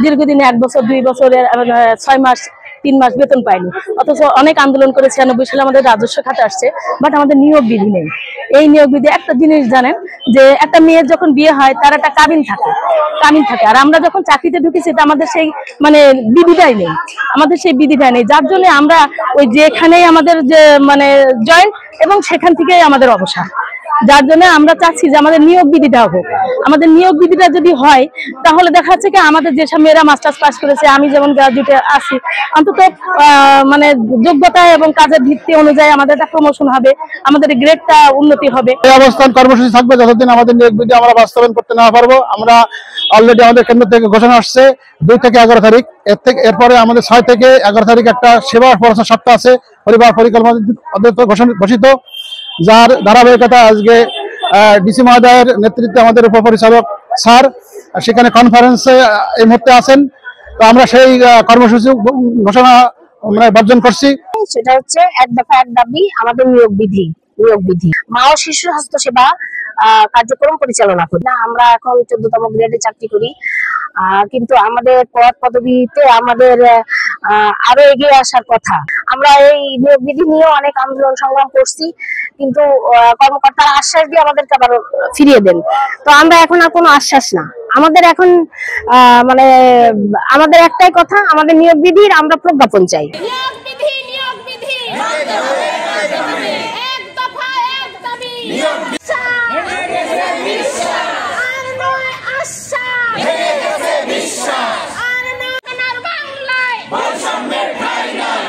দীর্ঘদিন 1 বছর 2 বছরের 6 মাস 3 মাস বেতন পাইনি, অথচ অনেক আন্দোলন করে 96 সালে আমাদের রাজস্ব খাতে আসছে, বাট আমাদের নিয়োগ বিধি নেই। এই নিয়োগ বিধি একটা জিনিস জানেন যে একটা মেয়ের যখন বিয়ে হয় তার একটা কাবিন থাকে, আর আমরা যখন চাকরিতে ঢুকেছি আমাদের সেই মানে বিধিটাই নেই, যার জন্য আমরা ওই যেখানেই আমাদের যে মানে জয়েন্ট এবং সেখান থেকেই আমাদের অবসর। যার জন্য আমরা চাচ্ছি যে আমাদের নিয়োগ বিধিটা হোক। আমাদের নিয়োগ বিধিটা যদি হয় তাহলে দেখা যাচ্ছে কি আমাদের যেসব মেয়েরা মাস্টার্স পাস করেছে, আমি যেমন গ্রাজুয়েটে আছি, অন্তত মানে যোগ্যতা এবং কাজের ভিত্তি অনুযায়ী আমাদের একটা প্রমোশন হবে, আমাদের গ্রেডটা উন্নতি হবে। এই অবস্থান কর্মসূচি থাকবে যতদিন আমাদের নিয়োগ বিধি আমরা বাস্তবায়ন করতে না পারবো। আমরা অলরেডি আমাদের কেন্দ্র থেকে ঘোষণা আসছে 2 থেকে 11 তারিখ, এরপরে আমাদের 6 থেকে 11 তারিখ একটা সেবা পরামর্শ সপ্তাহ আছে পরিবার পরিকল্পনা ঘোষিত, যার ধারাবাহিকতা আজকে ডিসি মহোদয়ের নেতৃত্বে আমাদের উপপরিচালক স্যার সেখানে কনফারেন্সে এই মুহূর্তে আছেন। তো আমরা সেই কর্মসূচি ঘোষণা বর্জন করছি। সেটা হচ্ছে এক দফা এক দাবি আমাদের নিয়োগ বিধি। মা ও শিশু স্বাস্থ্য সেবা কার্যক্রম পরিচালনা করি না। আমরা এখন 14তম গ্রেডে চাকরি করি, কিন্তু আমাদের পদ পদবিতে আমাদের আরো এগিয়ে আসার কথা। আমরা এই নিয়োগ বিধি নিয়ে অনেক আন্দোলন সংগ্রাম করছি, কিন্তু কর্মকর্তারা আশ্বাস দিয়ে আমাদেরকে আবার ফিরিয়ে দেন। তো আমরা এখন আর কোনো আশ্বাস না, আমাদের এখন মানে আমাদের একটাই কথা, আমাদের নিয়োগ বিধির আমরা প্রজ্ঞাপন চাই। নিয়োগ বিধি